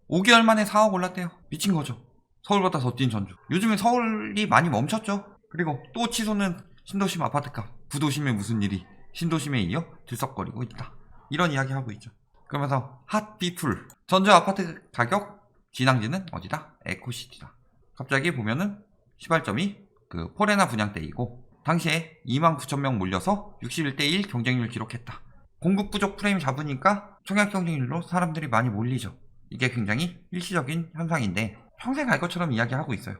(5개월) 만에 4억 올랐대요. 미친거죠. 서울보다 더 뛴 전주. 요즘에 서울이 많이 멈췄죠. 그리고 또 치솟는 신도심 아파트값. 구도심에 무슨 일이 신도심에 이어 들썩거리고 있다. 이런 이야기 하고 있죠. 그러면서 핫비풀. 전주 아파트 가격 진앙지는 어디다? 에코시티다. 갑자기 보면은 시발점이 그 포레나 분양대이고 당시에 29,000명 몰려서 61대1 경쟁률 기록했다. 공급 부족 프레임 잡으니까 청약 경쟁률로 사람들이 많이 몰리죠. 이게 굉장히 일시적인 현상인데 평생 갈 것처럼 이야기하고 있어요.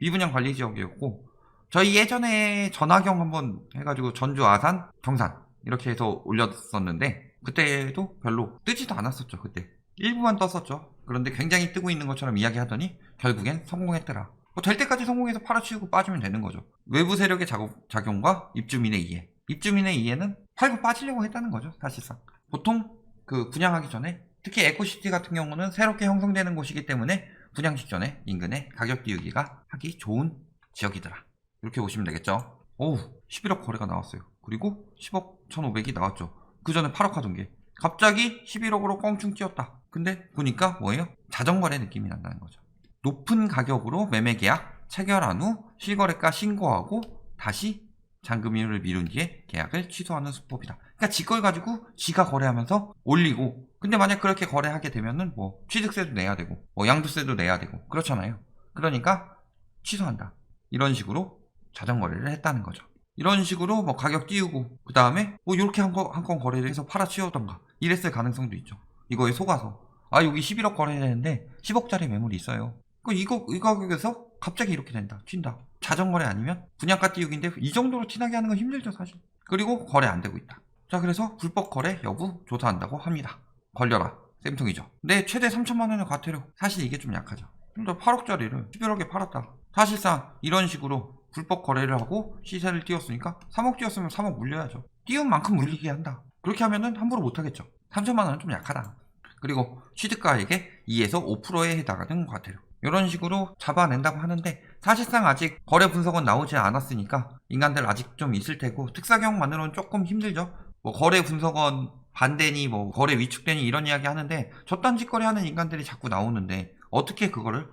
미분양 관리 지역이었고 저희 예전에 전화경 한번 해가지고 전주, 아산, 경산 이렇게 해서 올렸었는데 그때도 별로 뜨지도 않았었죠. 그때 일부만 떴었죠. 그런데 굉장히 뜨고 있는 것처럼 이야기하더니 결국엔 성공했더라. 뭐 될 때까지 성공해서 팔아치우고 빠지면 되는 거죠. 외부 세력의 작용과 입주민의 이해. 입주민의 이해는 팔고 빠지려고 했다는 거죠. 사실상 보통 그 분양하기 전에 특히 에코시티 같은 경우는 새롭게 형성되는 곳이기 때문에 분양 직전에 인근에 가격 띄우기가 하기 좋은 지역이더라. 이렇게 보시면 되겠죠. 오우 11억 거래가 나왔어요. 그리고 10억 1,500이 나왔죠. 그 전에 8억 하던 게 갑자기 11억으로 껑충 뛰었다. 근데 보니까 뭐예요? 자전거래 느낌이 난다는 거죠. 높은 가격으로 매매 계약 체결한 후 실거래가 신고하고 다시 잔금일을 미룬 뒤에 계약을 취소하는 수법이다. 그러니까 지 걸 가지고 지가 거래하면서 올리고 근데 만약 그렇게 거래하게 되면은 뭐 취득세도 내야 되고 뭐 양도세도 내야 되고 그렇잖아요. 그러니까 취소한다. 이런 식으로 자전거래를 했다는 거죠. 이런 식으로 뭐 가격 띄우고 그 다음에 뭐 이렇게 한 건 거래를 해서 팔아치우던가 이랬을 가능성도 있죠. 이거에 속아서 아 여기 11억 거래되는데 10억짜리 매물이 있어요. 이 가격에서 갑자기 이렇게 된다. 튄다. 자전거래 아니면 분양가 띄우기인데 이 정도로 티나게 하는 건 힘들죠 사실. 그리고 거래 안 되고 있다. 자 그래서 불법 거래 여부 조사한다고 합니다. 걸려라. 쌤통이죠. 근데 최대 3천만 원의 과태료. 사실 이게 좀 약하죠. 근데 8억짜리를 11억에 팔았다. 사실상 이런 식으로 불법 거래를 하고 시세를 띄웠으니까 3억 띄웠으면 3억 물려야죠. 띄운 만큼 물리게 한다. 그렇게 하면은 함부로 못하겠죠. 3천만 원은 좀 약하다. 그리고 취득가액의 2에서 5%에 해당하는 과태료. 이런 식으로 잡아낸다고 하는데 사실상 아직 거래 분석은 나오지 않았으니까 인간들 아직 좀 있을 테고 특사경만으로는 조금 힘들죠. 뭐 거래 분석원 반대니 뭐 거래 위축되니 이런 이야기 하는데 저딴 짓거리 하는 인간들이 자꾸 나오는데 어떻게 그거를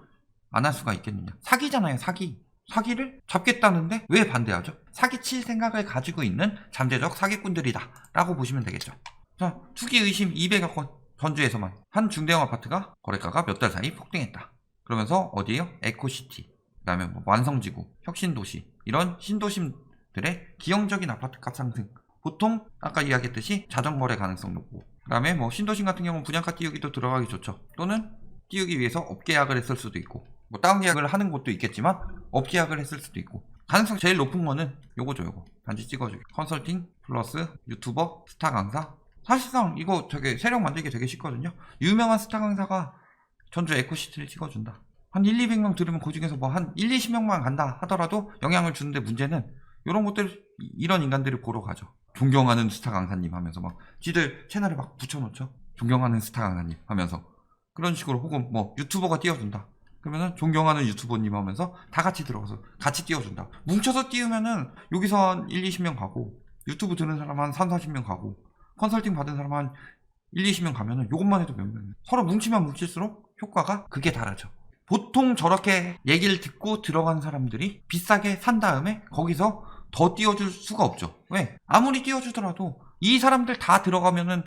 안 할 수가 있겠느냐. 사기잖아요. 사기를 잡겠다는데 왜 반대하죠? 사기칠 생각을 가지고 있는 잠재적 사기꾼들이다 라고 보시면 되겠죠. 자, 투기 의심 200여 건. 전주에서만 한 중대형 아파트가 거래가가 몇 달 사이 폭등했다. 그러면서 어디에요? 에코시티, 그 다음에 뭐 완성지구, 혁신도시 이런 신도심들의 기형적인 아파트값 상승. 보통 아까 이야기했듯이 자전거래 가능성 높고 그 다음에 뭐 신도심 같은 경우는 분양가 띄우기도 들어가기 좋죠. 또는 띄우기 위해서 업계약을 했을 수도 있고 뭐 다운 계약을 하는 곳도 있겠지만 업계약을 했을 수도 있고 가능성 제일 높은 거는 요거죠. 요거 단지 찍어주기. 컨설팅 플러스 유튜버 스타 강사. 사실상 이거 되게 세력 만들기 되게 쉽거든요. 유명한 스타 강사가 전주 에코시티를 찍어준다. 한 1, 200명 들으면 그 중에서 뭐 한 1, 20명만 간다 하더라도 영향을 주는데 문제는 이런 것들 이런 인간들이 보러 가죠. 존경하는 스타 강사님 하면서 막 지들 채널에 막 붙여놓죠. 존경하는 스타 강사님 하면서 그런 식으로 혹은 뭐 유튜버가 띄워준다. 그러면은 존경하는 유튜버님 하면서 다 같이 들어가서 같이 띄워준다. 뭉쳐서 띄우면은 여기서 한 1, 20명 가고 유튜브 듣는 사람 한 3, 40명 가고 컨설팅 받은 사람 한 1, 20명 가면은 요것만 해도 몇 명이에요. 서로 뭉치면 뭉칠수록 효과가 극에 달하죠. 보통 저렇게 얘기를 듣고 들어간 사람들이 비싸게 산 다음에 거기서 더 띄워줄 수가 없죠. 왜? 아무리 띄워주더라도 이 사람들 다 들어가면은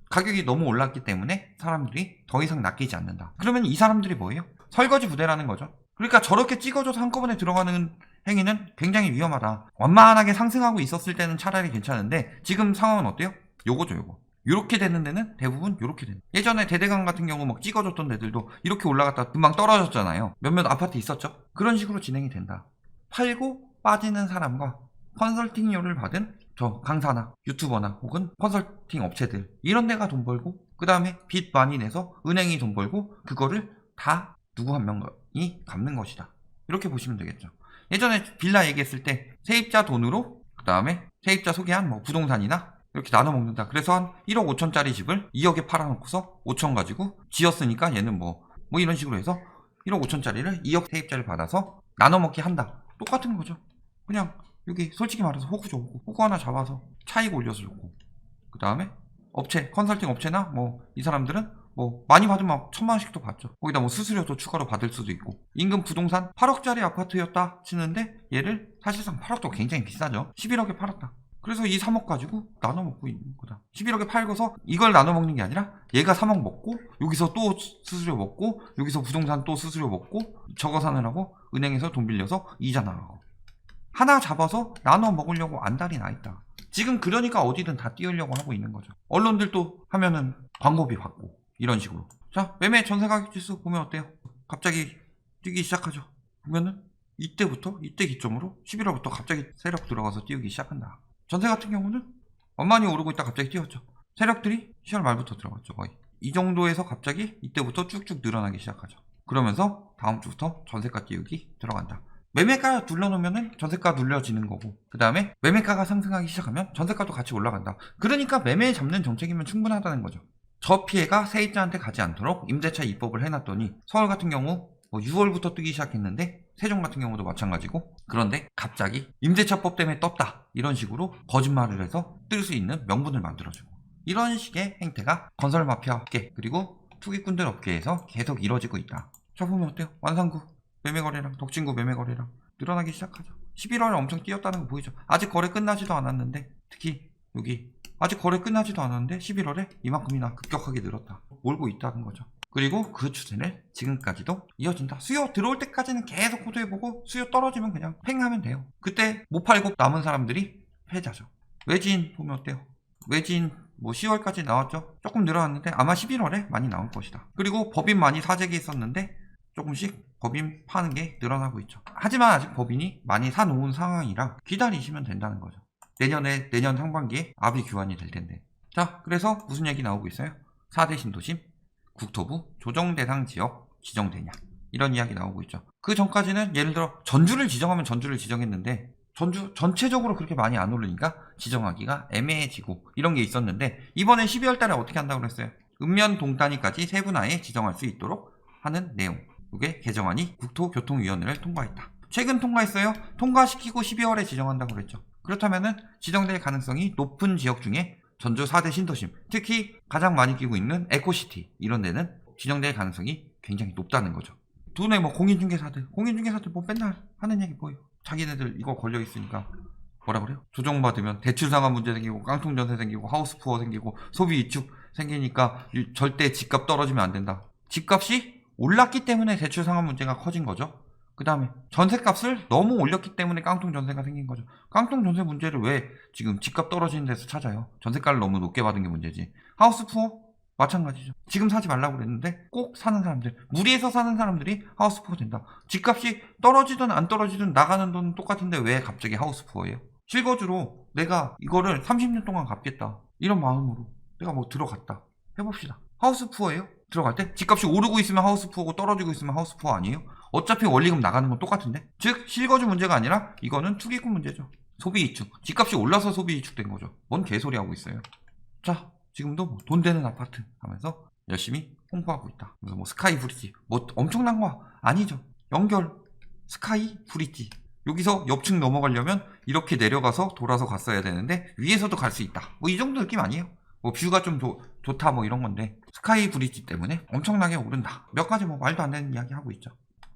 가격이 너무 올랐기 때문에 사람들이 더 이상 낚이지 않는다. 그러면 이 사람들이 뭐예요? 설거지 부대라는 거죠. 그러니까 저렇게 찍어줘서 한꺼번에 들어가는 행위는 굉장히 위험하다. 완만하게 상승하고 있었을 때는 차라리 괜찮은데 지금 상황은 어때요? 요거죠 요거. 요렇게 되는 데는 대부분 요렇게 되는. 예전에 대대강 같은 경우 막 찍어줬던 데들도 이렇게 올라갔다 금방 떨어졌잖아요. 몇몇 아파트 있었죠. 그런 식으로 진행이 된다. 팔고 빠지는 사람과 컨설팅료를 받은 저 강사나 유튜버나 혹은 컨설팅 업체들 이런 데가 돈 벌고 그 다음에 빚 많이 내서 은행이 돈 벌고 그거를 다 누구 한 명이 갚는 것이다. 이렇게 보시면 되겠죠. 예전에 빌라 얘기했을 때 세입자 돈으로 그 다음에 세입자 소개한 뭐 부동산이나 이렇게 나눠 먹는다. 그래서 한 1억 5천짜리 집을 2억에 팔아놓고서 5천 가지고 지었으니까 얘는 뭐 이런 식으로 해서 1억 5천짜리를 2억 세입자를 받아서 나눠 먹기 한다. 똑같은 거죠. 그냥 여기 솔직히 말해서 호구죠. 호구 하나 잡아서 차익 올려서 줬고 그 다음에 업체, 컨설팅 업체나 뭐 이 사람들은 뭐 많이 받으면 1,000만 원씩도 받죠. 거기다 뭐 수수료도 추가로 받을 수도 있고. 인근 부동산 8억짜리 아파트였다 치는데 얘를 사실상 8억도 굉장히 비싸죠. 11억에 팔았다. 그래서 이 3억 가지고 나눠 먹고 있는 거다. 11억에 팔고서 이걸 나눠 먹는 게 아니라 얘가 3억 먹고 여기서 또 수수료 먹고 여기서 부동산 또 수수료 먹고 저거 사느라고 은행에서 돈 빌려서 이자 나가고 하나 잡아서 나눠 먹으려고 안달이 나 있다. 지금 그러니까 어디든 다 띄우려고 하고 있는 거죠. 언론들도 하면은 광고비 받고 이런 식으로. 자, 매매 전세가격 지수 보면 어때요? 갑자기 뛰기 시작하죠. 보면은 이때부터 이때 기점으로 11월부터 갑자기 세력 들어가서 띄우기 시작한다. 전세 같은 경우는 원만히 오르고 있다 갑자기 뛰었죠. 세력들이 10월 말부터 들어갔죠. 거의 이 정도에서 갑자기 이때부터 쭉쭉 늘어나기 시작하죠. 그러면서 다음 주부터 전세가 띄우기 들어간다. 매매가 눌러놓으면 전세가 눌려지는 거고 그 다음에 매매가가 상승하기 시작하면 전세가도 같이 올라간다. 그러니까 매매 잡는 정책이면 충분하다는 거죠. 저 피해가 세입자한테 가지 않도록 임대차 입법을 해놨더니 서울 같은 경우 뭐 6월부터 뜨기 시작했는데 세종 같은 경우도 마찬가지고 그런데 갑자기 임대차법 때문에 떴다 이런 식으로 거짓말을 해서 뜰 수 있는 명분을 만들어주고 이런 식의 행태가 건설 마피아 업계 그리고 투기꾼들 업계에서 계속 이루어지고 있다. 자 보면 어때요? 완산구 매매거래량 독진구 매매거래량 늘어나기 시작하죠. 11월에 엄청 뛰었다는 거 보이죠? 아직 거래 끝나지도 않았는데 특히 여기 아직 거래 끝나지도 않았는데 11월에 이만큼이나 급격하게 늘었다. 몰고 있다는 거죠. 그리고 그 추세는 지금까지도 이어진다. 수요 들어올 때까지는 계속 호도해보고 수요 떨어지면 그냥 팽하면 돼요. 그때 못 팔고 남은 사람들이 패자죠. 외지인 보면 어때요? 외지인 뭐 10월까지 나왔죠. 조금 늘어났는데 아마 11월에 많이 나올 것이다. 그리고 법인 많이 사재기 있었는데 조금씩 법인 파는 게 늘어나고 있죠. 하지만 아직 법인이 많이 사놓은 상황이라 기다리시면 된다는 거죠. 내년 상반기에 압이 교환이 될 텐데. 자, 그래서 무슨 얘기 나오고 있어요? 4대 신도심, 국토부 조정 대상 지역 지정되냐 이런 이야기 나오고 있죠. 그 전까지는 예를 들어 전주를 지정하면 전주를 지정했는데 전주 전체적으로 그렇게 많이 안 오르니까 지정하기가 애매해지고 이런 게 있었는데 이번에 12월 달에 어떻게 한다고 그랬어요? 읍면 동단위까지 세분화에 지정할 수 있도록 하는 내용. 이게 개정안이 국토교통위원회를 통과했다. 최근 통과했어요. 통과시키고 12월에 지정한다고 그랬죠. 그렇다면은 지정될 가능성이 높은 지역 중에 전주 4대 신도심, 특히 가장 많이 끼고 있는 에코시티 이런 데는 지정될 가능성이 굉장히 높다는 거죠. 돈에 뭐 공인중개사들 뭐 맨날 하는 얘기 뭐예요? 자기네들 이거 걸려 있으니까 뭐라 그래요? 조정받으면 대출 상환 문제 생기고 깡통 전세 생기고 하우스 푸어 생기고 소비 위축 생기니까 절대 집값 떨어지면 안 된다. 집값이 올랐기 때문에 대출 상환 문제가 커진 거죠. 그 다음에 전세값을 너무 올렸기 때문에 깡통 전세가 생긴 거죠. 깡통 전세 문제를 왜 지금 집값 떨어지는 데서 찾아요? 전세가를 너무 높게 받은 게 문제지. 하우스 푸어 마찬가지죠. 지금 사지 말라고 그랬는데 꼭 사는 사람들, 무리해서 사는 사람들이 하우스 푸어 된다. 집값이 떨어지든 안 떨어지든 나가는 돈은 똑같은데 왜 갑자기 하우스 푸어예요? 실거주로 내가 이거를 30년 동안 갚겠다 이런 마음으로 내가 뭐 들어갔다 해봅시다. 하우스 푸어예요? 들어갈 때? 집값이 오르고 있으면 하우스 푸어고 떨어지고 있으면 하우스 푸어 아니에요? 어차피 원리금 나가는 건 똑같은데? 즉 실거주 문제가 아니라 이거는 투기꾼 문제죠. 소비 이축. 집값이 올라서 소비 이축된 거죠. 뭔 개소리 하고 있어요. 자, 지금도 뭐 돈 되는 아파트 하면서 열심히 홍보하고 있다. 그래서 뭐 스카이 브릿지 뭐 엄청난 거 아니죠. 연결 스카이 브릿지. 여기서 옆층 넘어가려면 이렇게 내려가서 돌아서 갔어야 되는데 위에서도 갈 수 있다. 뭐 이 정도 느낌 아니에요? 뭐 뷰가 좀 좋다 뭐 이런 건데 스카이 브릿지 때문에 엄청나게 오른다. 몇 가지 뭐 말도 안 되는 이야기 하고 있죠.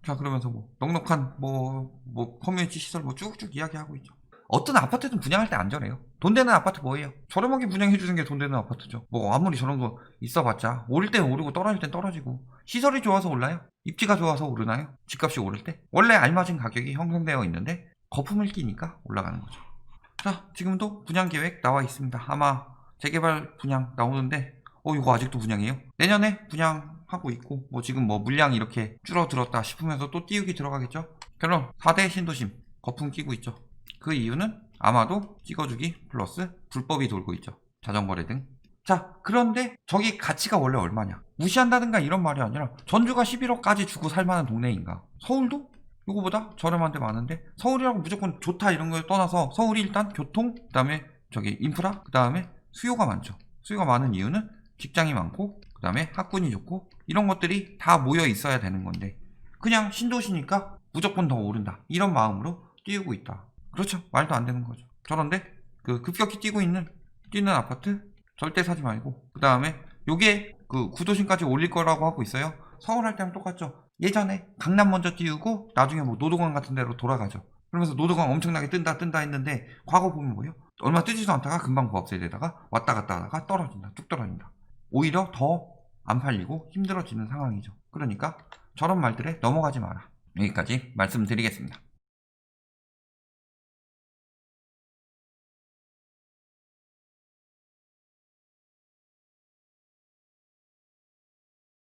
자, 그러면서 뭐 넉넉한 뭐 커뮤니티 시설 뭐 쭉쭉 이야기하고 있죠. 어떤 아파트든 분양할 때 안 저래요. 돈 되는 아파트 뭐예요? 저렴하게 분양해주는 게 돈 되는 아파트죠. 뭐 아무리 저런 거 있어봤자 오를 땐 오르고 떨어질 땐 떨어지고 시설이 좋아서 올라요? 입지가 좋아서 오르나요? 집값이 오를 때? 원래 알맞은 가격이 형성되어 있는데 거품을 끼니까 올라가는 거죠. 자, 지금도 분양 계획 나와 있습니다. 아마 재개발 분양 나오는데 이거 아직도 분양이에요? 내년에 분양하고 있고 뭐 지금 뭐 물량이 이렇게 줄어들었다 싶으면서 또 띄우기 들어가겠죠. 결론 4대 신도심 거품 끼고 있죠. 그 이유는 아마도 찍어주기 플러스 불법이 돌고 있죠. 자전거래 등. 자, 그런데 저기 가치가 원래 얼마냐? 무시한다든가 이런 말이 아니라 전주가 11억까지 주고 살만한 동네인가? 서울도 이거보다 저렴한 데 많은데 서울이라고 무조건 좋다 이런 걸 떠나서 서울이 일단 교통, 그 다음에 저기 인프라, 그 다음에 수요가 많죠. 수요가 많은 이유는 직장이 많고 그 다음에 학군이 좋고 이런 것들이 다 모여 있어야 되는 건데 그냥 신도시니까 무조건 더 오른다 이런 마음으로 띄우고 있다. 그렇죠. 말도 안 되는 거죠. 저런데 그 급격히 뛰는 아파트 절대 사지 말고. 그 다음에 요게 그 구도심까지 올릴 거라고 하고 있어요. 서울 할 때랑 똑같죠. 예전에 강남 먼저 띄우고 나중에 뭐 노도강 같은 데로 돌아가죠. 그러면서 노도강 엄청나게 뜬다 했는데 과거 보면 뭐예요? 얼마 뜨지도 않다가 금방 부업세되다가 왔다 갔다 하다가 떨어진다. 뚝 떨어진다. 오히려 더 안 팔리고 힘들어지는 상황이죠. 그러니까 저런 말들에 넘어가지 마라. 여기까지 말씀드리겠습니다.